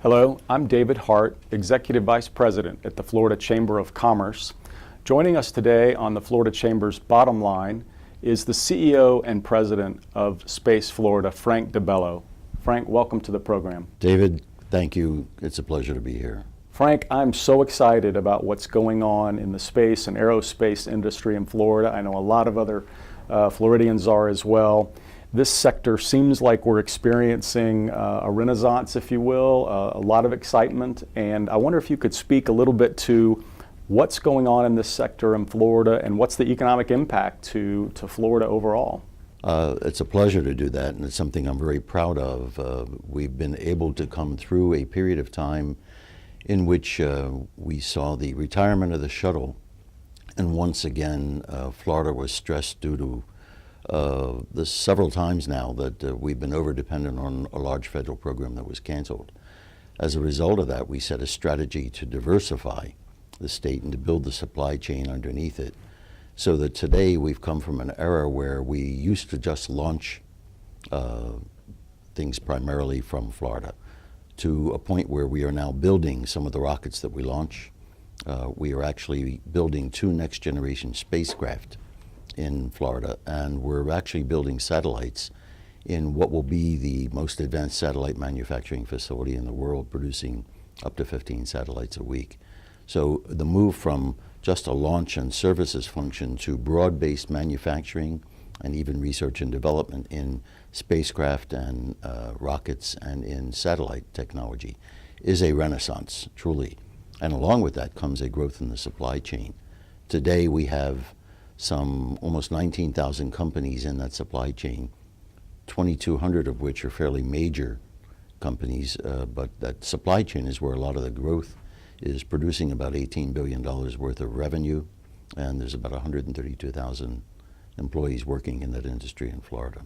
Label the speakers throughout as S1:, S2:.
S1: Hello, I'm David Hart, Executive Vice President at the Florida Chamber of Commerce. Joining us today on the Florida Chamber's Bottom Line is the CEO and President of Space Florida, Frank DiBello. Frank, welcome to the program.
S2: David, thank you. It's a pleasure to be here.
S1: Frank, I'm so excited about what's going on in the space and aerospace industry in Florida. I know a lot of other Floridians are as well. This sector seems like we're experiencing a renaissance, if you will, a lot of excitement. And I wonder if you could speak a little bit to what's going on in this sector in Florida and what's the economic impact to Florida overall.
S2: It's a pleasure to do that, and it's something I'm very proud of. We've been able to come through a period of time in which we saw the retirement of the shuttle, and once again, Florida was stressed due to the several times now that we've been over-dependent on a large federal program that was canceled. As a result of that, we set a strategy to diversify the state and to build the supply chain underneath it, so that today we've come from an era where we used to just launch things primarily from Florida to a point where we are now building some of the rockets that we launch. We are actually building 2 next-generation spacecraft in Florida, and we're actually building satellites in what will be the most advanced satellite manufacturing facility in the world, producing up to 15 satellites a week. So the move from just a launch and services function to broad-based manufacturing and even research and development in spacecraft and rockets and in satellite technology is a renaissance, truly. And along with that comes a growth in the supply chain. Today we have some almost 19,000 companies in that supply chain, 2,200 of which are fairly major companies, but that supply chain is where a lot of the growth is, producing about $18 billion worth of revenue, and there's about 132,000 employees working in that industry in Florida.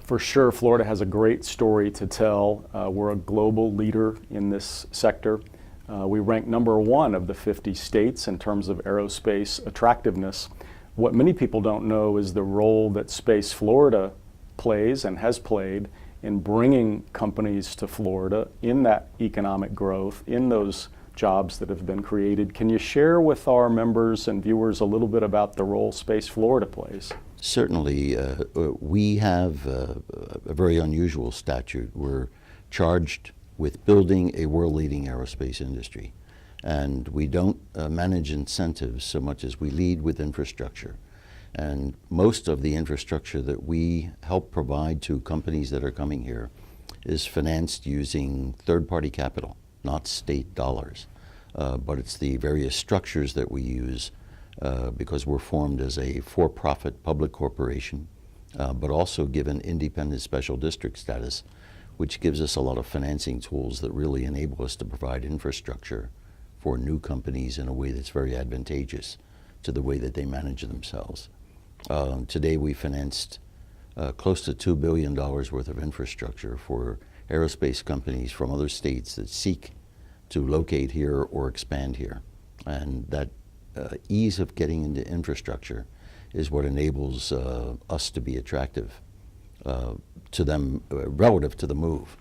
S1: For sure, Florida has a great story to tell. We're a global leader in this sector. We rank #1 of the 50 states in terms of aerospace attractiveness. What many people don't know is the role that Space Florida plays and has played in bringing companies to Florida in that economic growth, in those jobs that have been created. Can you share with our members and viewers a little bit about the role Space Florida plays?
S2: Certainly. We have a very unusual statute. We're charged with building a world-leading aerospace industry. And we don't manage incentives so much as we lead with infrastructure. And most of the infrastructure that we help provide to companies that are coming here is financed using third-party capital, not state dollars. But it's the various structures that we use because we're formed as a for-profit public corporation, but also given independent special district status, which gives us a lot of financing tools that really enable us to provide infrastructure for new companies in a way that's very advantageous to the way that they manage themselves. Today we financed close to $2 billion worth of infrastructure for aerospace companies from other states that seek to locate here or expand here. And that ease of getting into infrastructure is what enables us to be attractive to them relative to the move.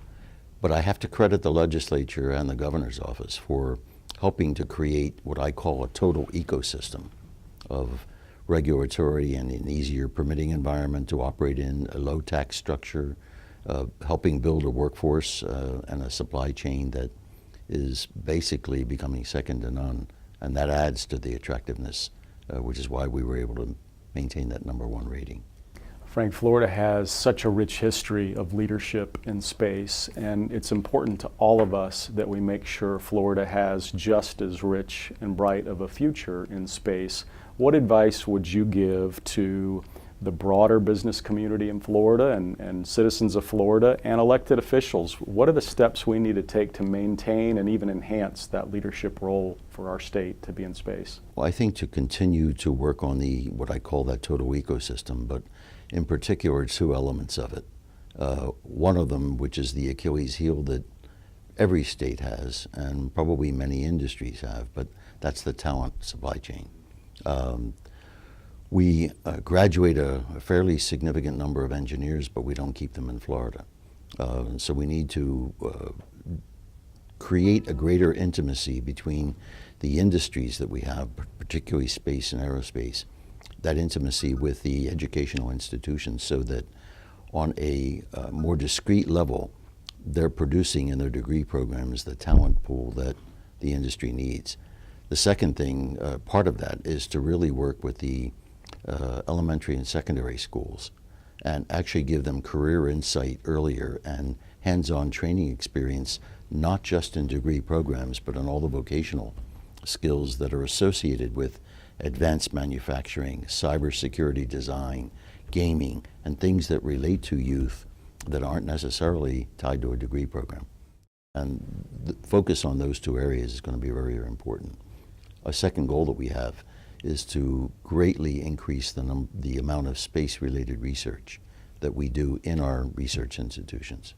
S2: But I have to credit the legislature and the governor's office for helping to create what I call a total ecosystem of regulatory and an easier permitting environment to operate in, a low tax structure, helping build a workforce and a supply chain that is basically becoming second to none. And that adds to the attractiveness, which is why we were able to maintain that #1 rating.
S1: Frank, Florida has such a rich history of leadership in space, and it's important to all of us that we make sure Florida has just as rich and bright of a future in space. What advice would you give to the broader business community in Florida and citizens of Florida and elected officials? What are the steps we need to take to maintain and even enhance that leadership role for our state to be in space?
S2: Well, I think to continue to work on what I call that total ecosystem, but in particular 2 elements of it. One of them, which is the Achilles heel that every state has and probably many industries have, but that's the talent supply chain. We graduate a fairly significant number of engineers, but we don't keep them in Florida. So we need to create a greater intimacy between the industries that we have, particularly space and aerospace, that intimacy with the educational institutions, so that on a more discrete level, they're producing in their degree programs the talent pool that the industry needs. The second thing, part of that, is to really work with the elementary and secondary schools and actually give them career insight earlier and hands-on training experience, not just in degree programs, but on all the vocational skills that are associated with advanced manufacturing, cybersecurity design, gaming, and things that relate to youth that aren't necessarily tied to a degree program. And the focus on those two areas is going to be very, very important. A second goal that we have is to greatly increase the amount of space-related research that we do in our research institutions.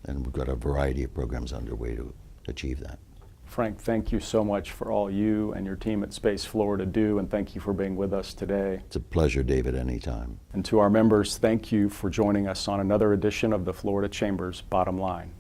S2: And we've got a variety of programs underway to achieve that.
S1: Frank, thank you so much for all you and your team at Space Florida do, and thank you for being with us today.
S2: It's a pleasure, David, anytime.
S1: And to our members, thank you for joining us on another edition of the Florida Chamber's Bottom Line.